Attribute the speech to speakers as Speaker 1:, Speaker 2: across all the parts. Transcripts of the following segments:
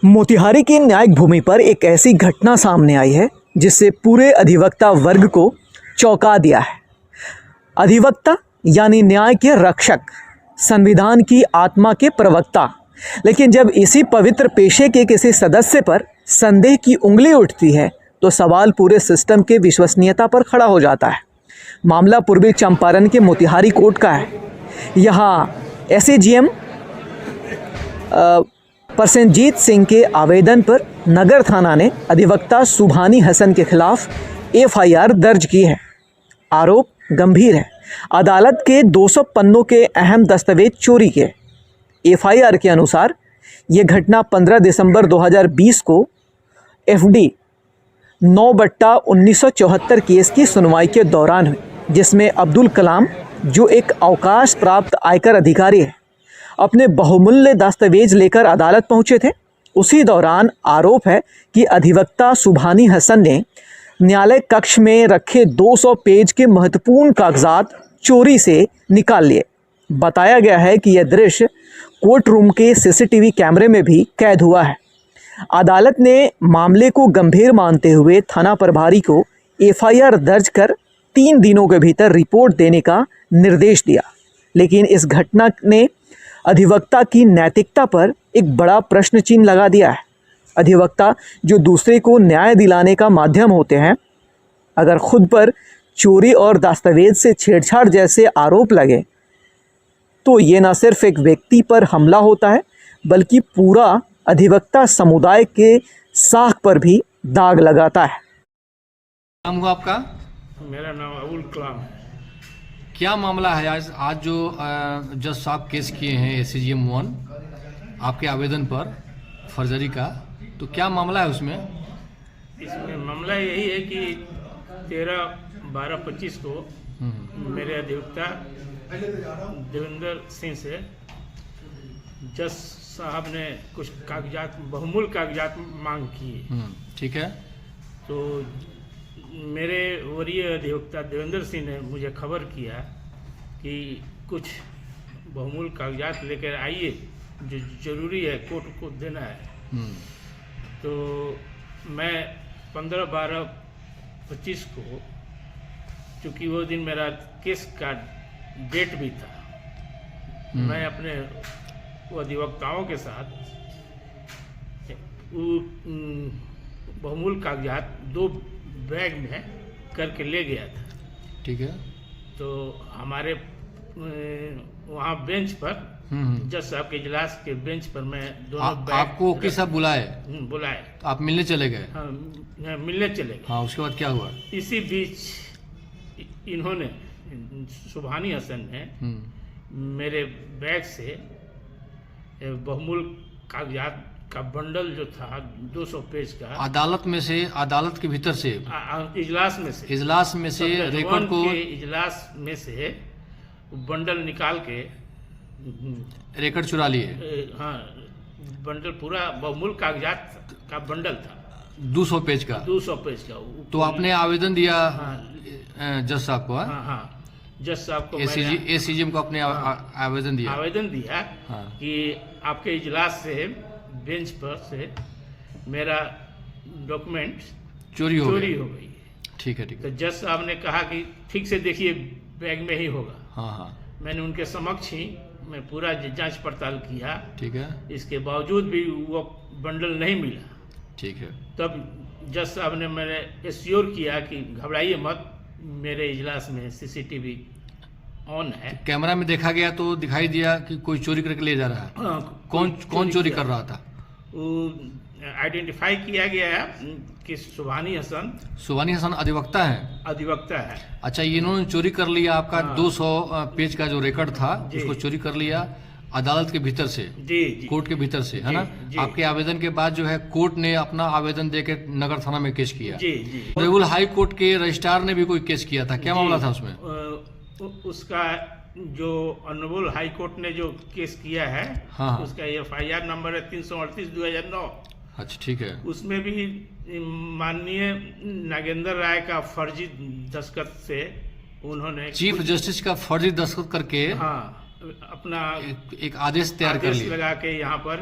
Speaker 1: मोतिहारी की न्यायिक भूमि पर एक ऐसी घटना सामने आई है जिससे पूरे अधिवक्ता वर्ग को चौंका दिया है। अधिवक्ता यानी न्याय के रक्षक, संविधान की आत्मा के प्रवक्ता, लेकिन जब इसी पवित्र पेशे के किसी सदस्य पर संदेह की उंगली उठती है तो सवाल पूरे सिस्टम के विश्वसनीयता पर खड़ा हो जाता है। मामला पूर्वी चंपारण के मोतिहारी कोर्ट का है। यहाँ एसएजीएम प्रसेनजीत सिंह के आवेदन पर नगर थाना ने अधिवक्ता सुभानी हसन के खिलाफ एफआईआर दर्ज की है। आरोप गंभीर है। अदालत के 200 पन्नों के अहम दस्तावेज चोरी के। एफआईआर के अनुसार ये घटना 15 दिसंबर 2020 को एफडी 9/1974 केस की सुनवाई के दौरान हुई, जिसमें अब्दुल कलाम, जो एक अवकाश प्राप्त आयकर अधिकारी है, अपने बहुमूल्य दस्तावेज लेकर अदालत पहुंचे थे। उसी दौरान आरोप है कि अधिवक्ता सुभानी हसन ने न्यायालय कक्ष में रखे 200 पेज के महत्वपूर्ण कागजात चोरी से निकाल लिए। बताया गया है कि यह दृश्य कोर्ट रूम के सीसीटीवी कैमरे में भी कैद हुआ है। अदालत ने मामले को गंभीर मानते हुए थाना प्रभारी को एफआईआर दर्ज कर 3 दिनों के भीतर रिपोर्ट देने का निर्देश दिया। लेकिन इस घटना ने अधिवक्ता की नैतिकता पर एक बड़ा प्रश्न चिन्ह लगा दिया है। अधिवक्ता जो दूसरे को न्याय दिलाने का माध्यम होते हैं, अगर खुद पर चोरी और दस्तावेज से छेड़छाड़ जैसे आरोप लगे तो ये न सिर्फ एक व्यक्ति पर हमला होता है बल्कि पूरा अधिवक्ता समुदाय के साख पर भी दाग लगाता है।
Speaker 2: नाम हुआ आपका?
Speaker 3: मेरा नाम अबुल कलाम है।
Speaker 2: क्या मामला है आज जो जज साहब केस किए हैं एसएजीएम 1 आपके आवेदन पर फर्जरी का, तो क्या मामला है उसमें?
Speaker 3: इसमें मामला यही है कि 13/12/25 को मेरे अधिवक्ता देवेंद्र सिंह से जज साहब ने कुछ कागजात, बहुमूल्य कागजात मांग किए।
Speaker 2: ठीक है।
Speaker 3: तो मेरे वरीय अधिवक्ता देवेंद्र सिंह ने मुझे खबर किया कि कुछ बहुमूल्य कागजात लेकर आइए, जो जरूरी है, कोर्ट को देना है। तो मैं 15/12/25 को, चूँकि वो दिन मेरा केस का डेट भी था, मैं अपने अधिवक्ताओं के साथ बहुमूल्य कागजात 2 बैग में करके ले गया था।
Speaker 2: ठीक है।
Speaker 3: तो हमारे वहाँ बेंच पर, जज साहब के इजलास के बेंच पर मैं दोनों बैग
Speaker 2: आपको वकील साहब बुलाए?
Speaker 3: बुलाए।
Speaker 2: तो आप मिलने चले गए?
Speaker 3: हाँ, मिलने चले गए।
Speaker 2: हाँ, उसके बाद क्या हुआ?
Speaker 3: इसी बीच इन्होंने, सुभानी हसन ने मेरे बैग से बहुमूल्य कागजात का बंडल जो था 200 पेज का,
Speaker 2: अदालत में से, अदालत के भीतर से,
Speaker 3: इजलास में से
Speaker 2: रिकॉर्ड को,
Speaker 3: इजलास में से बंडल निकाल के
Speaker 2: रिकॉर्ड चुरा लिए।
Speaker 3: हाँ, बंडल पूरा बहुमूल्य कागजात का बंडल था,
Speaker 2: 200 पेज का।
Speaker 3: 200 पेज का।
Speaker 2: तो आपने आवेदन दिया?
Speaker 3: हाँ,
Speaker 2: जज साहब को?
Speaker 3: हाँ, जज साहब को
Speaker 2: एसएजीएम को अपने आवेदन दिया? हाँ।
Speaker 3: कि आपके इजलास से, बेंच पर से मेरा डॉक्यूमेंट चोरी हो गई।
Speaker 2: ठीक है, ठीक है।
Speaker 3: तो जज साहब ने कहा कि ठीक से देखिए, बैग में ही होगा।
Speaker 2: हाँ।
Speaker 3: मैंने उनके समक्ष ही मैं पूरा जांच पड़ताल किया।
Speaker 2: ठीक है।
Speaker 3: इसके बावजूद भी वो बंडल नहीं मिला।
Speaker 2: ठीक है।
Speaker 3: तब जज साहब ने मैंने एश्योर किया कि घबराइए मत, मेरे इजलास में सीसीटीवी ऑन है।
Speaker 2: कैमरा में देखा गया तो दिखाई दिया कि कोई चोरी करके ले जा रहा है। कौन चोरी कर रहा था?
Speaker 3: आइडेंटिफाई किया गया है कि सुभानी हसन
Speaker 2: अधिवक्ता है।
Speaker 3: अच्छा,
Speaker 2: इन्होंने चोरी कर लिया आपका 200 पेज का जो रिकॉर्ड था, उसको चोरी कर लिया अदालत के भीतर से।
Speaker 3: जी।
Speaker 2: कोर्ट के भीतर से, है ना? आपके आवेदन के बाद जो है कोर्ट ने अपना आवेदन देके नगर थाना में केस किया।
Speaker 3: जी।
Speaker 2: ऑनरेबल हाई कोर्ट के रजिस्ट्रार ने भी कोई केस किया था, क्या मामला था उसमें?
Speaker 3: उसका जो ऑनरेबल हाई कोर्ट ने जो केस किया है,
Speaker 2: हाँ।
Speaker 3: उसका एफआईआर नंबर है 338/2009।
Speaker 2: अच्छा, ठीक है।
Speaker 3: उसमें भी माननीय नागेंद्र राय का फर्जी दस्तखत से उन्होंने,
Speaker 2: चीफ जस्टिस का फर्जी दस्तखत करके,
Speaker 3: हाँ, अपना
Speaker 2: एक आदेश तैयार कर लिया,
Speaker 3: लगा के यहाँ पर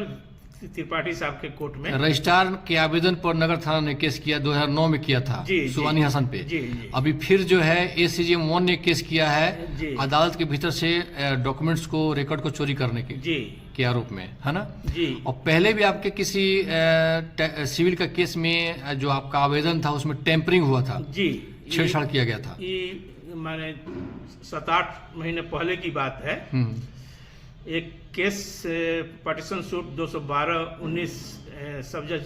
Speaker 3: त्रिपाठी साहब के कोर्ट में।
Speaker 2: रजिस्ट्रार के आवेदन पर नगर थाना ने केस किया, 2009 में किया था सुबानी हसन पे।
Speaker 3: जी।
Speaker 2: अभी फिर जो है ACGM 1 ने केस किया है
Speaker 3: जी।
Speaker 2: अदालत के भीतर से डॉक्यूमेंट्स को, रिकॉर्ड को चोरी करने के आरोप में, है ना
Speaker 3: जी।
Speaker 2: और पहले भी आपके किसी सिविल का केस में जो आपका आवेदन था उसमें टेम्परिंग हुआ था
Speaker 3: जी,
Speaker 2: छेड़छाड़ किया गया था।
Speaker 3: ये माने 7-8 महीने पहले की बात है। एक केस पार्टीशन सूट 212/19 सब जज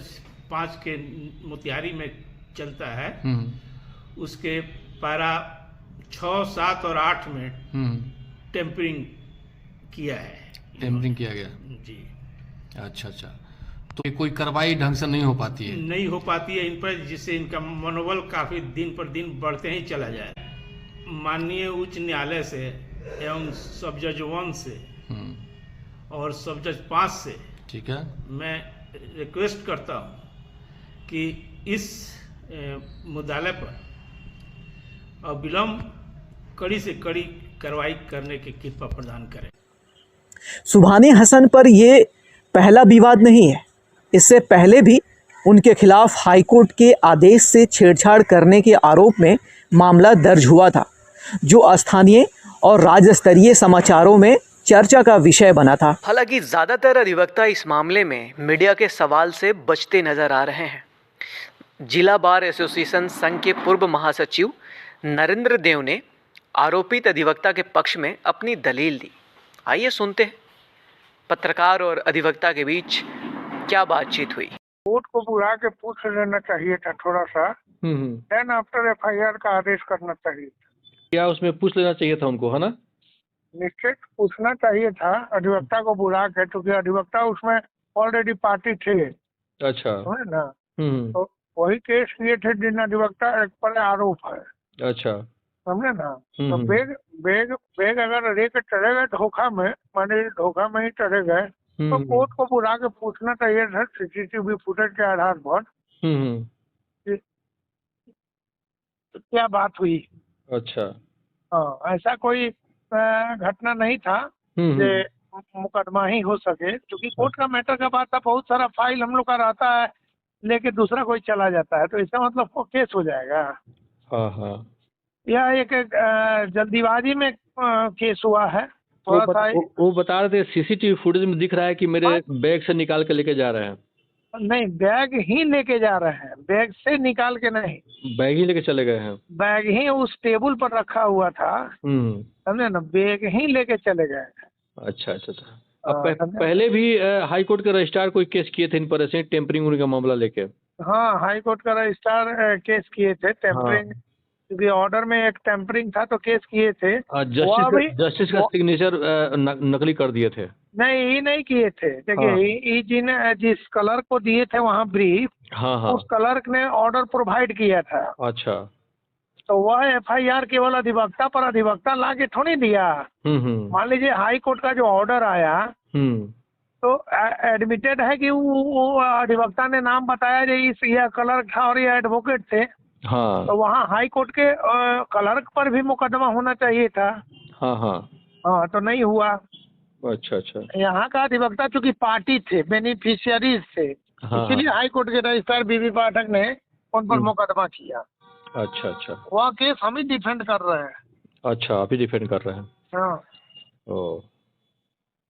Speaker 3: 5 के मोतिहारी में चलता है। उसके पारा 6, 7 और 8 में टेम्परिंग किया है।
Speaker 2: टेम्परिंग किया गया
Speaker 3: जी।
Speaker 2: अच्छा। तो कोई कार्रवाई ढंग से नहीं हो पाती है?
Speaker 3: नहीं हो पाती है इन पर, जिससे इनका मनोबल काफी दिन पर दिन बढ़ते ही चला जाए। माननीय उच्च न्यायालय से एवं सब जज 1 से और सब जज 5 से, ठीक है, मैं रिक्वेस्ट करता हूं कि इस मुद्दालय पर अविलंब कड़ी से कड़ी कार्रवाई करने की कृपा प्रदान करें।
Speaker 1: सुबानी हसन पर ये पहला विवाद नहीं है। इससे पहले भी उनके खिलाफ हाईकोर्ट के आदेश से छेड़छाड़ करने के आरोप में मामला दर्ज हुआ था, जो स्थानीय और राज्य स्तरीय समाचारों में चर्चा का विषय बना था। हालांकि ज़्यादातर अधिवक्ता इस मामले में मीडिया के सवाल से बचते नजर आ रहे हैं। जिला बार एसोसिएशन संघ के पूर्व महासचिव नरेंद्र देव ने आरोपित अधिवक्ता के पक्ष में अपनी दलील दी। आइए सुनते हैं पत्रकार और अधिवक्ता के बीच क्या बातचीत हुई।
Speaker 4: कोर्ट को बुला के पूछ लेना चाहिए था थोड़ा सा, देन आफ्टर FIR का आदेश करना चाहिए।
Speaker 5: क्या उसमें पूछ लेना चाहिए था उनको, है ना?
Speaker 4: निश्चित पूछना चाहिए था अधिवक्ता को बुला के, क्योंकि अधिवक्ता उसमें ऑलरेडी पार्टी थे।
Speaker 5: अच्छा,
Speaker 4: है ना? तो वही केस किए थे जिन अधिवक्ता एक पर आरोप है।
Speaker 5: अच्छा,
Speaker 4: समझे ना? तो बेग अगर लेके चले गए धोखा में, माने धोखा में ही चले गए, तो कोर्ट को बुला के पूछना चाहिए था CCTV फुटेज के आधार पर क्या बात हुई।
Speaker 5: अच्छा,
Speaker 4: हाँ, ऐसा कोई घटना नहीं था कि मुकदमा ही हो सके, क्योंकि कोर्ट का मैटर का बात था। बहुत सारा फाइल हम लोग का रहता है, लेके दूसरा कोई चला जाता है, तो इसका मतलब वो केस हो जाएगा।
Speaker 5: हाँ।
Speaker 4: यह एक जल्दीबाजी में केस हुआ है। थोड़ा सा
Speaker 5: वो बता रहे थे CCTV फुटेज में दिख रहा है कि मेरे बैग से निकाल के लेके जा रहे हैं।
Speaker 4: नहीं, बैग ही लेके जा रहे हैं, बैग से निकाल के नहीं, बैग
Speaker 5: ही लेके चले गए हैं।
Speaker 4: बैग ही उस टेबल पर रखा हुआ था, समझे ना? बैग ही लेके चले गए।
Speaker 5: अच्छा। अब पहले भी हाई कोर्ट के रजिस्ट्रार कोई केस किए थे इन पर, ऐसे टेम्परिंग का मामला लेके?
Speaker 4: हाँ, हाई कोर्ट का रजिस्ट्रार केस किए थे टेम्परिंग, क्योंकि ऑर्डर में एक टेम्परिंग था तो केस किए थे।
Speaker 5: जस्टिस का सिग्नेचर नकली कर दिए थे।
Speaker 4: नहीं, ये नहीं किए थे। देखिए, जिस क्लर्क को दिए थे वहाँ ब्रीफ, उस क्लर्क ने ऑर्डर प्रोवाइड किया था।
Speaker 5: अच्छा,
Speaker 4: तो वह FIR केवल अधिवक्ता पर अधिवक्ता ला के थोड़ी दिया। मान लीजिए हाई कोर्ट का जो ऑर्डर आया तो एडमिटेड है कि वो अधिवक्ता ने नाम बताया जो यह क्लर्क था और ये एडवोकेट थे।
Speaker 5: हाँ।
Speaker 4: तो वहाँ हाई कोर्ट के क्लर्क पर भी मुकदमा होना चाहिए था। हाँ, तो नहीं हुआ।
Speaker 5: अच्छा।
Speaker 4: यहाँ का अधिवक्ता चूंकि पार्टी थे, बेनिफिशियरीज थे, इसीलिए हाई कोर्ट के रजिस्ट्रार BB पाठक ने उन पर मुकदमा किया।
Speaker 5: अच्छा।
Speaker 4: वह केस हम ही डिफेंड कर रहे हैं।
Speaker 5: अच्छा, आप ही डिफेंड कर रहे हैं?
Speaker 4: हाँ।
Speaker 5: ओ,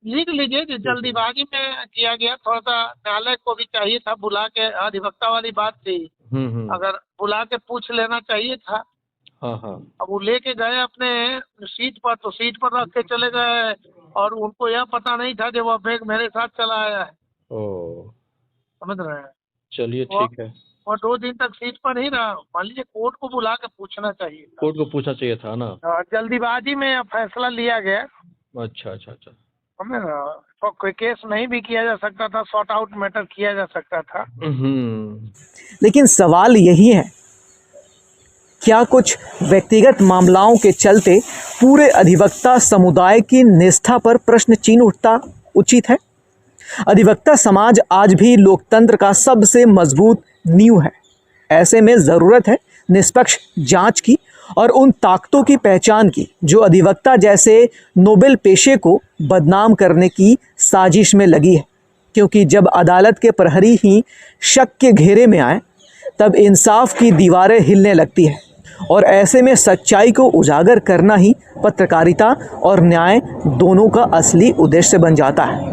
Speaker 4: लिख लीजिए कि जल्दीबाजी में किया गया। थोड़ा सा न्यायालय को भी चाहिए था बुला के, अधिवक्ता वाली बात थी, अगर बुला के पूछ लेना चाहिए था।
Speaker 5: हाँ।
Speaker 4: अब वो लेके गए अपने सीट पर, तो सीट पर रख के चले गए और उनको यह पता नहीं था कि वह बैग मेरे साथ चला आया है। समझ रहे हैं?
Speaker 5: चलिए, ठीक है।
Speaker 4: और 2 दिन तक सीट पर ही रहा। मान लीजिए कोर्ट को बुला के पूछना चाहिए था।
Speaker 5: कोर्ट को पूछना चाहिए था ना।
Speaker 4: जल्दीबाजी में फैसला लिया गया।
Speaker 5: अच्छा।
Speaker 4: समझे ना? तो कोई केस नहीं भी किया जा सकता था, सॉर्ट आउट मैटर किया जा सकता था।
Speaker 1: लेकिन सवाल यही है, क्या कुछ व्यक्तिगत मामलाओं के चलते पूरे अधिवक्ता समुदाय की निष्ठा पर प्रश्न चिन्ह उठता उचित है? अधिवक्ता समाज आज भी लोकतंत्र का सबसे मजबूत नींव है। ऐसे में ज़रूरत है निष्पक्ष जांच की और उन ताकतों की पहचान की जो अधिवक्ता जैसे नोबेल पेशे को बदनाम करने की साजिश में लगी है। क्योंकि जब अदालत के प्रहरी ही शक के घेरे में आए तब इंसाफ की दीवारें हिलने लगती है और ऐसे में सच्चाई को उजागर करना ही पत्रकारिता और न्याय दोनों का असली उद्देश्य बन जाता है।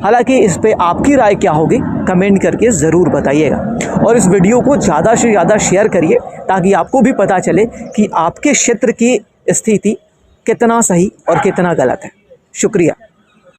Speaker 1: हालांकि इस पे आपकी राय क्या होगी कमेंट करके ज़रूर बताइएगा और इस वीडियो को ज़्यादा से ज़्यादा शेयर करिए ताकि आपको भी पता चले कि आपके क्षेत्र की स्थिति कितना सही और कितना गलत है। शुक्रिया।